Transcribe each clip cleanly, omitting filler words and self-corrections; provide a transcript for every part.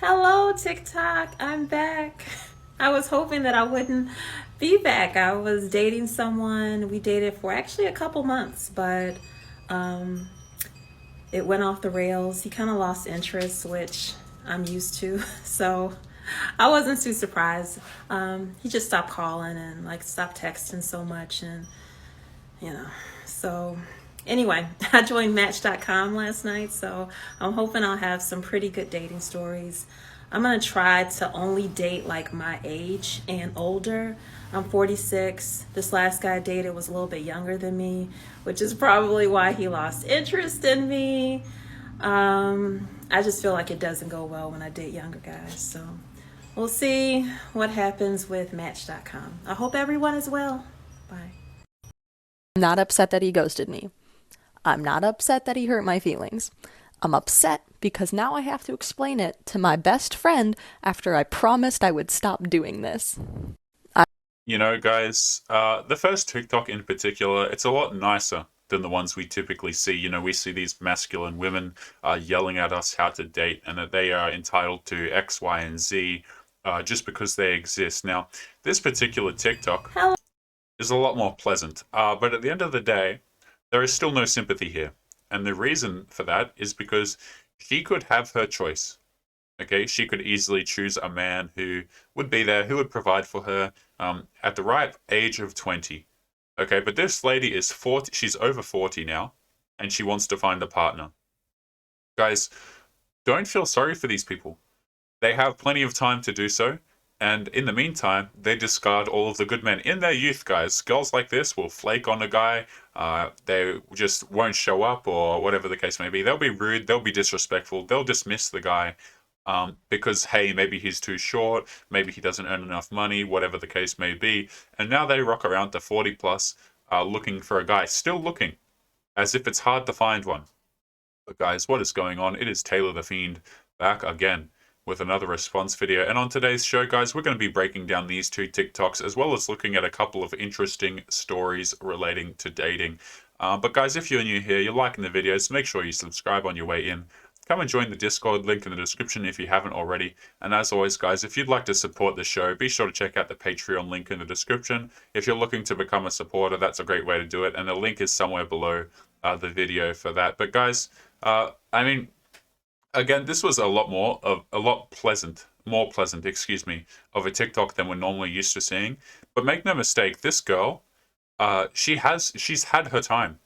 Hello, TikTok. I'm back. I was hoping that I wouldn't be back. I was dating someone. We dated for actually a couple months, but um, it went off the rails. He kind of lost interest, which I'm used to. So I wasn't too surprised. He just stopped calling and like stopped texting so much. And you know. So anyway, I joined Match.com last night, so I'm hoping I'll have some pretty good dating stories. I'm gonna try to only date like my age and older. I'm 46. This last guy I dated was a little bit younger than me, which is probably why he lost interest in me. I just feel like it doesn't go well when I date younger guys. So we'll see what happens with Match.com. I hope everyone is well. Bye. I'm not upset that he ghosted me. I'm not upset that he hurt my feelings. I'm upset because now I have to explain it to my best friend after I promised I would stop doing this. Guys, the first TikTok in particular, it's a lot nicer than the ones we typically see. We see these masculine women yelling at us how to date and that they are entitled to X, Y, and Z just because they exist. Now, this particular TikTok Hello. is a lot more pleasant, but at the end of the day, there is still no sympathy here. And the reason for that is because she could have her choice. Okay, she could easily choose a man who would be there, who would provide for her at the ripe age of 20. Okay, but this lady is 40, she's over 40 now, and she wants to find a partner. Guys, don't feel sorry for these people. They have plenty of time to do so, and in the meantime, they discard all of the good men in their youth, guys. Girls like this will flake on a guy, they just won't show up, or whatever the case may be. They'll be rude, they'll be disrespectful, they'll dismiss the guy. Because, hey, maybe he's too short, maybe he doesn't earn enough money, whatever the case may be. And now they rock around to 40 plus looking for a guy, still looking, as if it's hard to find one. But guys, what is going on? It is Taylor the Fiend back again with another response video. And on today's show, guys, we're going to be breaking down these two TikToks as well as looking at a couple of interesting stories relating to dating. But guys, if you're new here, you're liking the videos, make sure you subscribe on your way in. Come and join the Discord, link in the description if you haven't already. And as always, guys, if you'd like to support the show, be sure to check out the Patreon link in the description. If you're looking to become a supporter, that's a great way to do it. And the link is somewhere below the video for that. But guys, again, this was a lot more pleasant, excuse me, of a TikTok than we're normally used to seeing. But make no mistake, this girl, she's had her time.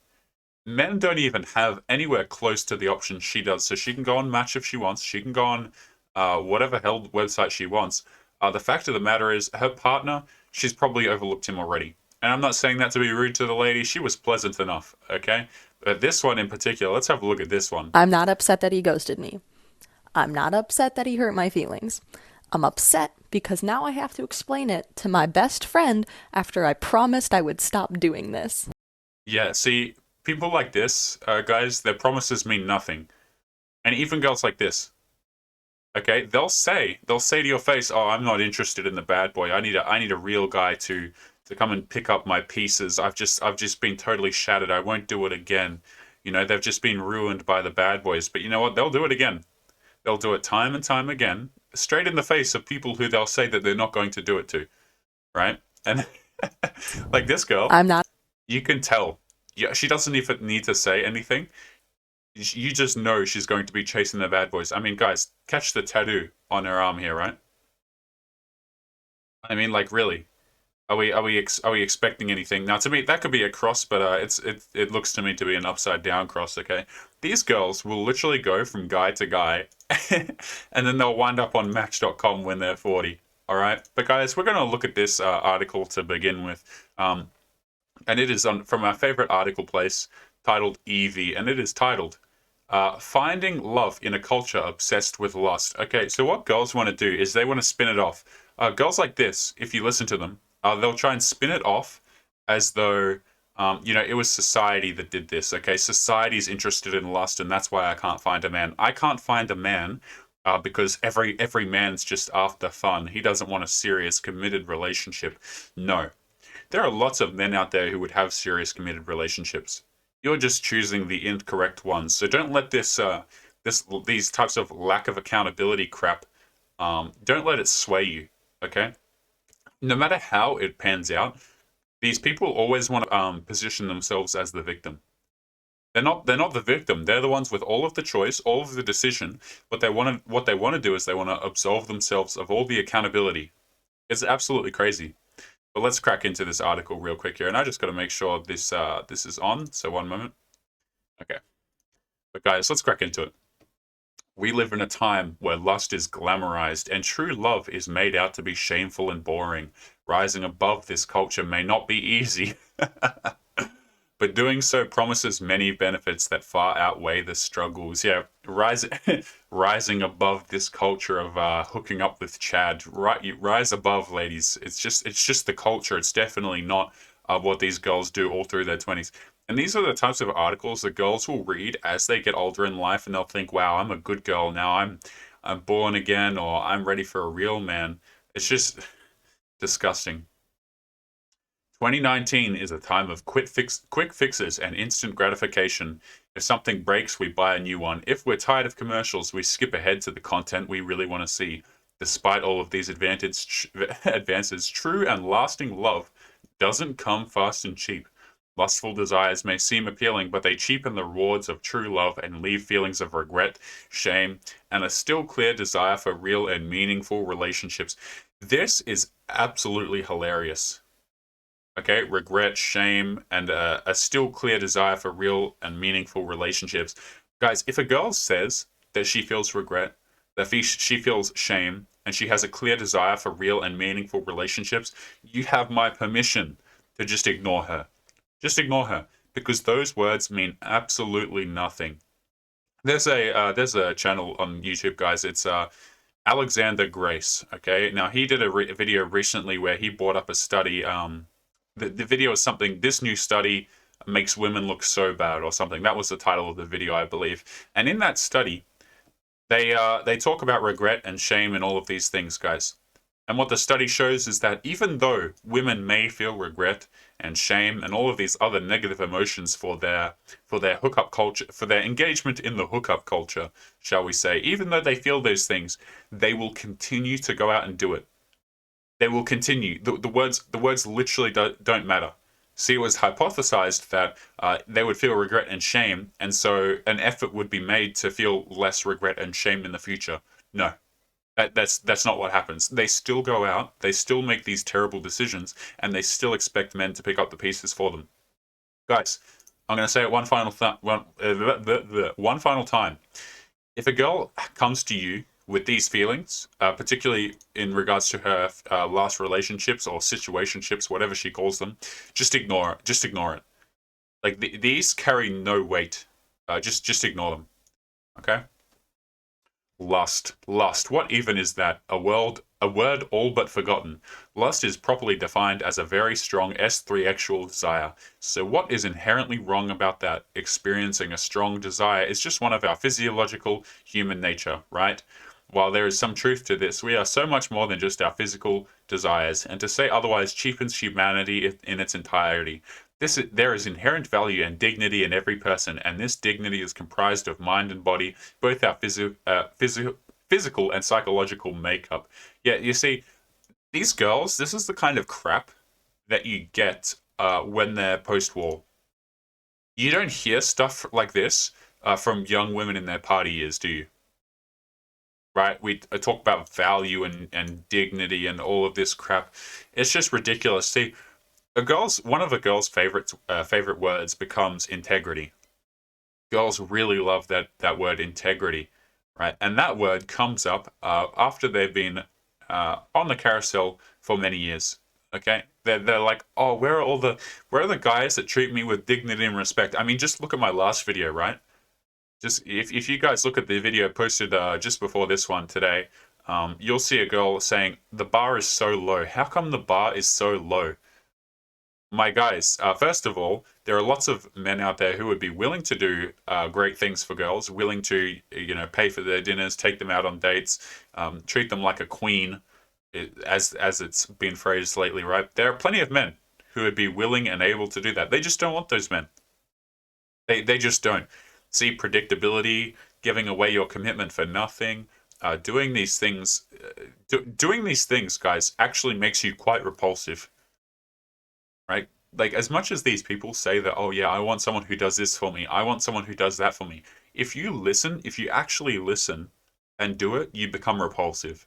Men don't even have anywhere close to the options she does. So she can go on Match if she wants. She can go on whatever hell website she wants. The fact of the matter is, her partner, she's probably overlooked him already. And I'm not saying that to be rude to the lady. She was pleasant enough, okay? But this one in particular, let's have a look at this one. I'm not upset that he ghosted me. I'm not upset that he hurt my feelings. I'm upset because now I have to explain it to my best friend after I promised I would stop doing this. Yeah, see, people like this, guys, their promises mean nothing. And even girls like this, okay, they'll say to your face, "Oh, I'm not interested in the bad boy. I need a real guy to come and pick up my pieces. I've just been totally shattered. I won't do it again." They've just been ruined by the bad boys. But you know what? They'll do it again. They'll do it time and time again, straight in the face of people who they'll say that they're not going to do it to, right? And like this girl, I'm not. you can tell. Yeah, she doesn't even need to say anything. You just know she's going to be chasing the bad boys. I mean, guys, catch the tattoo on her arm here, right? I mean, like, really? Are we expecting anything? Now, to me, that could be a cross, but it looks to me to be an upside down cross. Okay, these girls will literally go from guy to guy, and then they'll wind up on Match.com when they're 40. All right, but guys, we're gonna look at this article to begin with, and it is from our favorite article place titled Evie, and it is titled "Finding Love in a Culture Obsessed with Lust." Okay, so what girls want to do is they want to spin it off. Girls like this, if you listen to them, they'll try and spin it off as though, it was society that did this. Okay, society's interested in lust, and that's why I can't find a man. I can't find a man because every man's just after fun. He doesn't want a serious, committed relationship. No, there are lots of men out there who would have serious, committed relationships. You're just choosing the incorrect ones. So don't let these types of lack of accountability crap Don't let it sway you, okay? No matter how it pans out, these people always want to position themselves as the victim. They're not the victim. They're the ones with all of the choice, all of the decision. What they want to do is they want to absolve themselves of all the accountability. It's absolutely crazy. But let's crack into this article real quick here, and I just got to make sure this is on. So one moment. Okay. But guys, let's crack into it. We live in a time where lust is glamorized and true love is made out to be shameful and boring. Rising above this culture may not be easy. But doing so promises many benefits that far outweigh the struggles. Yeah, rising above this culture of hooking up with Chad. Right, you rise above, ladies. It's just the culture. It's definitely not what these girls do all through their 20s. And these are the types of articles that girls will read as they get older in life, and they'll think, "Wow, I'm a good girl now. I'm born again, or I'm ready for a real man." It's just disgusting. 2019 is a time of quick fixes and instant gratification. If something breaks, we buy a new one. If we're tired of commercials, we skip ahead to the content we really want to see. Despite all of these advances, true and lasting love doesn't come fast and cheap. Lustful desires may seem appealing, but they cheapen the rewards of true love and leave feelings of regret, shame, and a still clear desire for real and meaningful relationships. This is absolutely hilarious. Okay, regret, shame, and a still clear desire for real and meaningful relationships. Guys, if a girl says that she feels regret, that she feels shame, and she has a clear desire for real and meaningful relationships, you have my permission to just ignore her. Just ignore her, because those words mean absolutely nothing. There's a channel on YouTube, guys. It's Alexander Grace. Okay, now he did a video recently where he brought up a study. The video is something, this new study makes women look so bad or something. That was the title of the video, I believe. And in that study, they talk about regret and shame and all of these things, guys. And what the study shows is that even though women may feel regret and shame and all of these other negative emotions for their hookup culture, for their engagement in the hookup culture, shall we say, even though they feel those things, they will continue to go out and do it. They will continue. The words literally don't matter. See, it was hypothesized that they would feel regret and shame, and so an effort would be made to feel less regret and shame in the future. No, that's not what happens. They still go out, they still make these terrible decisions, and they still expect men to pick up the pieces for them. Guys, I'm going to say it one final time. If a girl comes to you with these feelings, particularly in regards to her last relationships or situationships, whatever she calls them, just ignore it. Just ignore it. Like these carry no weight. Just ignore them. Okay. Lust. What even is that? A word all but forgotten. Lust is properly defined as a very strong S3-actual desire. So what is inherently wrong about that? Experiencing a strong desire is just one of our physiological human nature, right? While there is some truth to this, we are so much more than just our physical desires, and to say otherwise cheapens humanity in its entirety. There is inherent value and dignity in every person, and this dignity is comprised of mind and body, both our physical and psychological makeup. Yeah, you see, these girls, this is the kind of crap that you get when they're post-war. You don't hear stuff like this from young women in their party years, do you? Right? We talk about value and dignity and all of this crap. It's just ridiculous. See, one of a girl's favorite words becomes integrity. Girls really love that word integrity, right? And that word comes up after they've been on the carousel for many years. Okay, they're like, oh, where are the guys that treat me with dignity and respect? I mean, just look at my last video, right? Just if you guys look at the video posted just before this one today, you'll see a girl saying the bar is so low. How come the bar is so low? My guys, first of all, there are lots of men out there who would be willing to do great things for girls, willing to, pay for their dinners, take them out on dates, treat them like a queen, as it's been phrased lately, right? There are plenty of men who would be willing and able to do that. They just don't want those men. They just don't. See, predictability, giving away your commitment for nothing, doing these things, doing these things, guys, actually makes you quite repulsive, right? Like, as much as these people say that, oh yeah, I want someone who does this for me, I want someone who does that for me. If you actually listen and do it, you become repulsive.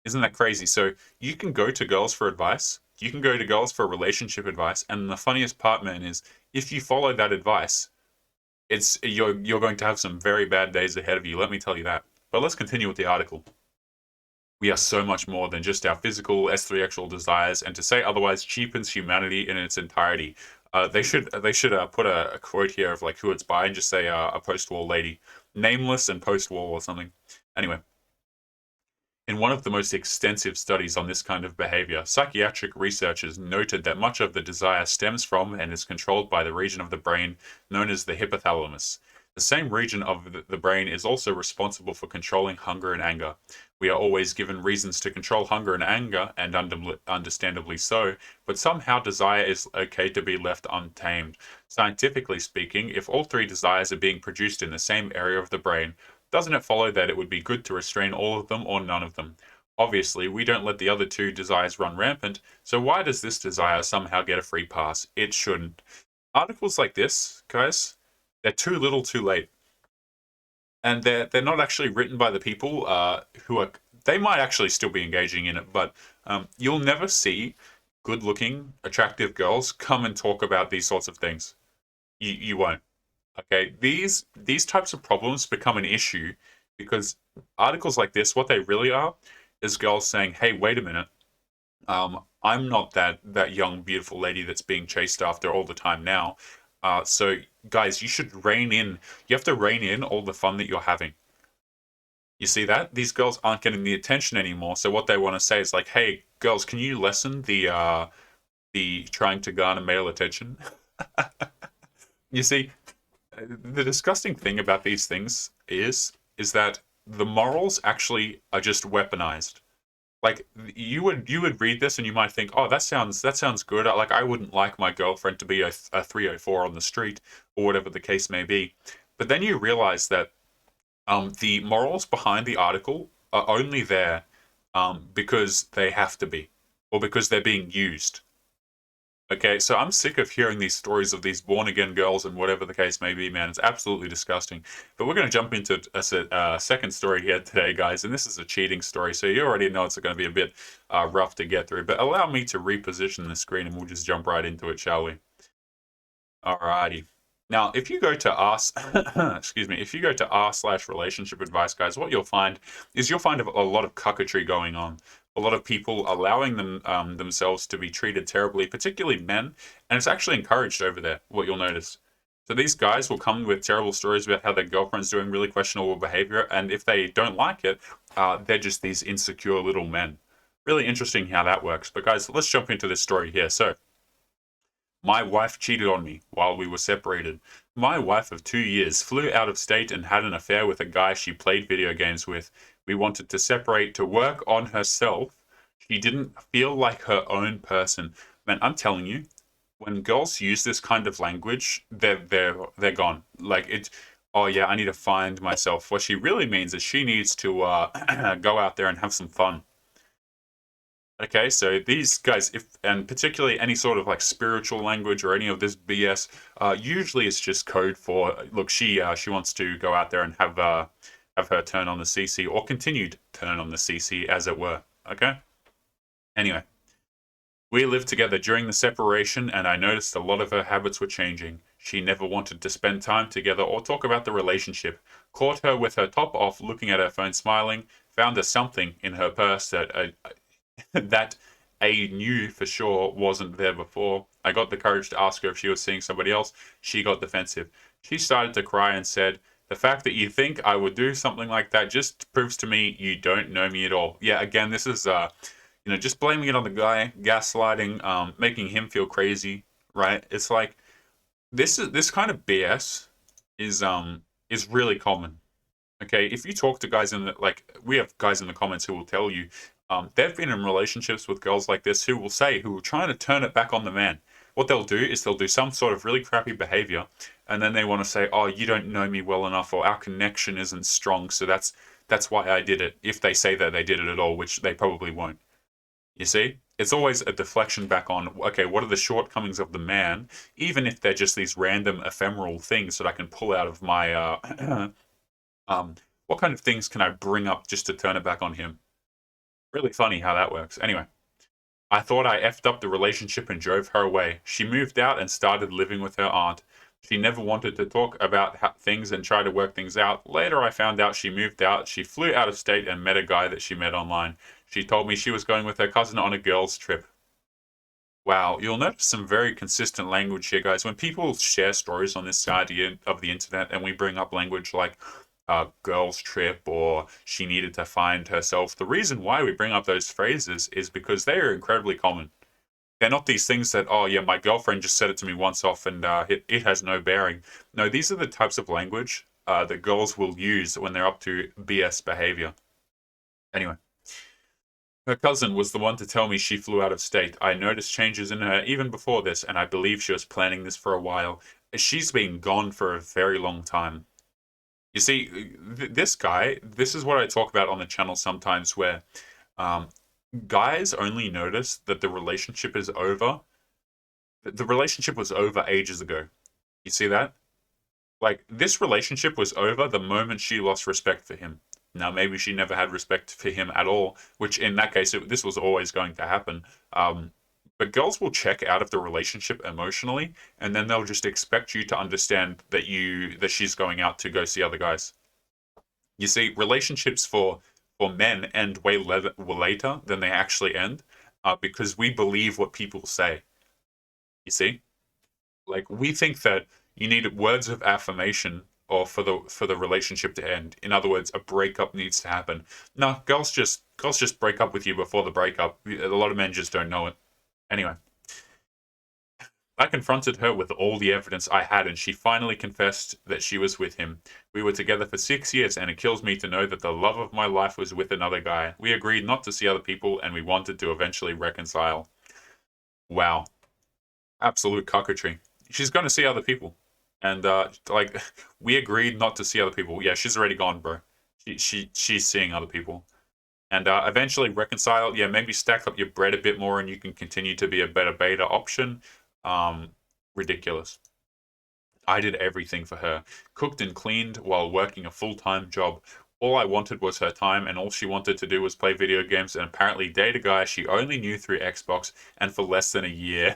Isn't that crazy? So you can go to girls for advice, you can go to girls for relationship advice, and the funniest part, man, is if you follow that advice, you're going to have some very bad days ahead of you. Let me tell you that. But let's continue with the article. We are so much more than just our physical S3-actual desires, and to say otherwise cheapens humanity in its entirety. They should put a quote here of like who it's by and just say a post-war lady, nameless and post-war or something. Anyway, in one of the most extensive studies on this kind of behavior, psychiatric researchers noted that much of the desire stems from and is controlled by the region of the brain known as the hypothalamus. The same region of the brain is also responsible for controlling hunger and anger. We are always given reasons to control hunger and anger, and understandably so, but somehow desire is okay to be left untamed. Scientifically speaking, if all three desires are being produced in the same area of the brain, doesn't it follow that it would be good to restrain all of them or none of them? Obviously, we don't let the other two desires run rampant, so why does this desire somehow get a free pass? It shouldn't. Articles like this, guys, they're too little too late. And they're not actually written by the people who are... They might actually still be engaging in it, but you'll never see good-looking, attractive girls come and talk about these sorts of things. You won't. Okay, these types of problems become an issue because articles like this, what they really are, is girls saying, "Hey, wait a minute, I'm not that young, beautiful lady that's being chased after all the time now. So, guys, you should rein in. You have to rein in all the fun that you're having. You see that these girls aren't getting the attention anymore. So what they want to say is like, "Hey, girls, can you lessen the trying to garner male attention?" You see, the disgusting thing about these things is that the morals actually are just weaponized. Like you would read this and you might think, oh, that sounds good. Like I wouldn't like my girlfriend to be a 304 on the street or whatever the case may be. But then you realize that the morals behind the article are only there because they have to be, or because they're being used. Okay, so I'm sick of hearing these stories of these born-again girls and whatever the case may be, man. It's absolutely disgusting. But we're going to jump into a second story here today, guys, and this is a cheating story, so you already know it's going to be a bit rough to get through. But allow me to reposition the screen and we'll just jump right into it, shall we? Alrighty. Now, if you go to excuse me, if you go to r/relationship advice, guys, what you'll find is a lot of cucketry going on. A lot of people allowing themselves to be treated terribly, particularly men, and it's actually encouraged over there, what you'll notice. So these guys will come with terrible stories about how their girlfriend's doing really questionable behavior, and if they don't like it, they're just these insecure little men. Really interesting how that works. But guys, let's jump into this story here. So, my wife cheated on me while we were separated. My wife of 2 years flew out of state and had an affair with a guy she played video games with. We wanted to separate to work on herself. She didn't feel like her own person. Man, I'm telling you, when girls use this kind of language, they're gone. Like it. Oh yeah, I need to find myself. What she really means is she needs to go out there and have some fun. Okay, so these guys, if and particularly any sort of like spiritual language or any of this BS, usually it's just code for look. She wants to go out there and have her turn on the CC or continued turn on the CC, as it were. Okay. Anyway, we lived together during the separation, and I noticed a lot of her habits were changing. She never wanted to spend time together or talk about the relationship. Caught her with her top off, looking at her phone, smiling. Found her something in her purse that that I knew for sure wasn't there before. I got the courage to ask her if she was seeing somebody else. She got defensive. She started to cry and said, "The fact that you think I would do something like that just proves to me you don't know me at all." Yeah, again, this is just blaming it on the guy, gaslighting, making him feel crazy, right? It's like this kind of BS is really common. Okay, if you talk to guys we have guys in the comments who will tell you they've been in relationships with girls like this who are trying to turn it back on the man. What they'll do is they'll do some sort of really crappy behavior, and then they want to say, "Oh, you don't know me well enough, or our connection isn't strong, so that's That's why I did it, if they say that they did it at all, which they probably won't. You see? It's always a deflection back on, okay, what are the shortcomings of the man, even if they're just these random ephemeral things that I can pull out of my, what kind of things can I bring up just to turn it back on him? Really funny how that works. Anyway, I thought I effed up the relationship and drove her away. She moved out and started living with her aunt. She never wanted to talk about things and try to work things out. Later, I found out she moved out. She flew out of state and met a guy that she met online. She told me she was going with her cousin on a girls' trip. Wow, you'll notice some very consistent language here, guys. When people share stories on this side of the internet and we bring up language like girls' trip or she needed to find herself, the reason why we bring up those phrases is because they are incredibly common. They're not these things that, oh yeah, my girlfriend just said it to me once off and it has no bearing. No, these are the types of language that girls will use when they're up to BS behavior. Anyway. Her cousin was the one to tell me she flew out of state. I noticed changes in her even before this, and I believe she was planning this for a while. She's been gone for a very long time. You see, this guy, this is what I talk about on the channel sometimes, where um, guys only notice that the relationship is over. The relationship was over ages ago. You see that? Like, this relationship was over the moment she lost respect for him. Now, maybe she never had respect for him at all, which in that case, this was always going to happen. But girls will check out of the relationship emotionally, and then they'll just expect you to understand that she's going out to go see other guys. You see, relationships for men end way later than they actually end, because we believe what people say. You see? Like, we think that you need words of affirmation or for the relationship to end. In other words, a breakup needs to happen. No, girls just break up with you before the breakup. A lot of men just don't know it. Anyway, I confronted her with all the evidence I had, and she finally confessed that she was with him. We were together for 6 years, and it kills me to know that the love of my life was with another guy. We agreed not to see other people, and we wanted to eventually reconcile. Wow. Absolute cockatry. She's going to see other people. And like, we agreed not to see other people. Yeah, she's already gone, bro. She's seeing other people. And eventually reconcile. Yeah, maybe stack up your bread a bit more, and you can continue to be a better beta option. Ridiculous. I did everything for her. Cooked and cleaned while working a full-time job. All I wanted was her time, and all she wanted to do was play video games and apparently date a guy she only knew through Xbox, and for less than a year.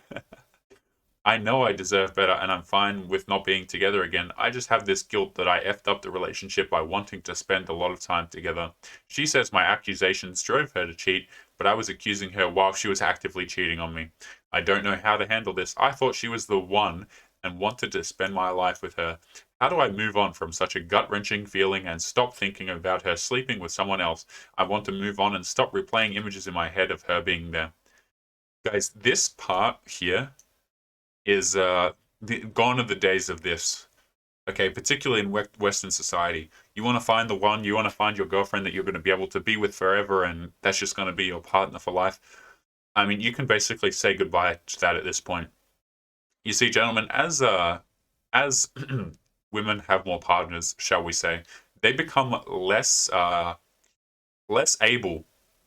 I know I deserve better and I'm fine with not being together again. I just have this guilt that I effed up the relationship by wanting to spend a lot of time together. She says my accusations drove her to cheat, but I was accusing her while she was actively cheating on me. I don't know how to handle this. I thought she was the one and wanted to spend my life with her. How do I move on from such a gut-wrenching feeling and stop thinking about her sleeping with someone else? I want to move on and stop replaying images in my head of her being there. Guys, this part here is gone are the days of this. Okay, particularly in Western society. You want to find the one, you want to find your girlfriend that you're going to be able to be with forever, and that's just going to be your partner for life. I mean, you can basically say goodbye to that at this point. You see, gentlemen, as women have more partners, shall we say, they become less able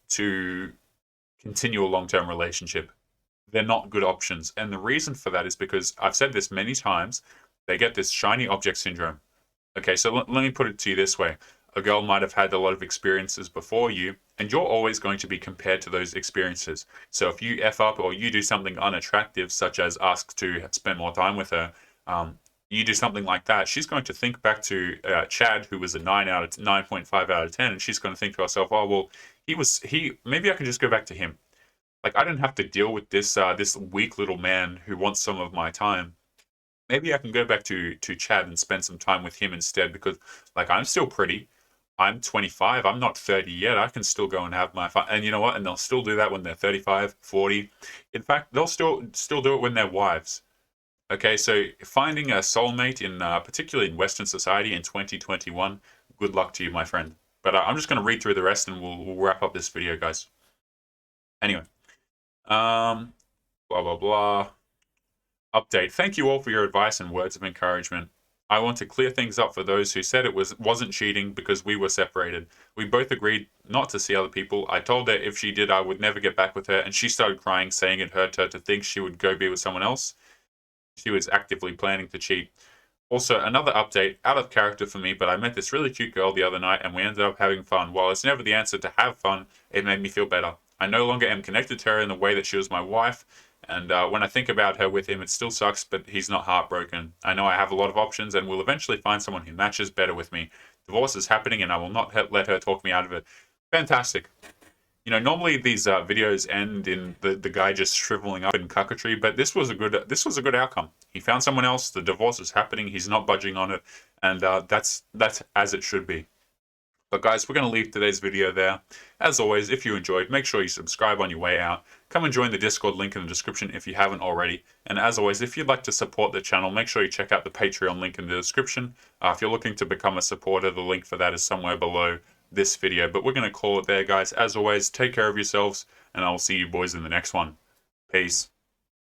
to continue a long-term relationship. They're not good options. And the reason for that is because I've said this many times, they get this shiny object syndrome. Okay, so let me put it to you this way. A girl might have had a lot of experiences before you, and you're always going to be compared to those experiences. So if you F up or you do something unattractive, such as ask to spend more time with her, you do something like that, she's going to think back to Chad, who was a 9.5 out of 10, and she's going to think to herself, oh, well, maybe I can just go back to him. Like, I don't have to deal with this this weak little man who wants some of my time. Maybe I can go back to Chad and spend some time with him instead because, like, I'm still pretty. I'm 25. I'm not 30 yet. I can still go and have my fun. And you know what? And they'll still do that when they're 35, 40. In fact, they'll still do it when they're wives. Okay, so finding a soulmate in particularly in Western society in 2021, good luck to you, my friend. But I'm just going to read through the rest and we'll wrap up this video, guys. Anyway. Blah, blah, blah. Update. Thank you all for your advice and words of encouragement. I want to clear things up for those who said it wasn't cheating because we were separated. We both agreed not to see other people. I told her if she did, I would never get back with her, and she started crying, saying it hurt her to think she would go be with someone else. She was actively planning to cheat. Also, another update, out of character for me, but I met this really cute girl the other night and we ended up having fun. While it's never the answer to have fun, it made me feel better. I no longer am connected to her in the way that she was my wife, and when I think about her with him, it still sucks, but he's not heartbroken. I know I have a lot of options and will eventually find someone who matches better with me. Divorce is happening and I will not let her talk me out of it. Fantastic. You know, normally these videos end in the guy just shriveling up in cucketry, but this was a good outcome. He found someone else. The divorce is happening. He's not budging on it, and that's as it should be. But guys, we're going to leave today's video there. As always, if you enjoyed, make sure you subscribe on your way out. Come and join the Discord link in the description if you haven't already. And as always, if you'd like to support the channel, make sure you check out the Patreon link in the description. If you're looking to become a supporter, the link for that is somewhere below this video. But we're going to call it there, guys. As always, take care of yourselves, and I'll see you boys in the next one. Peace.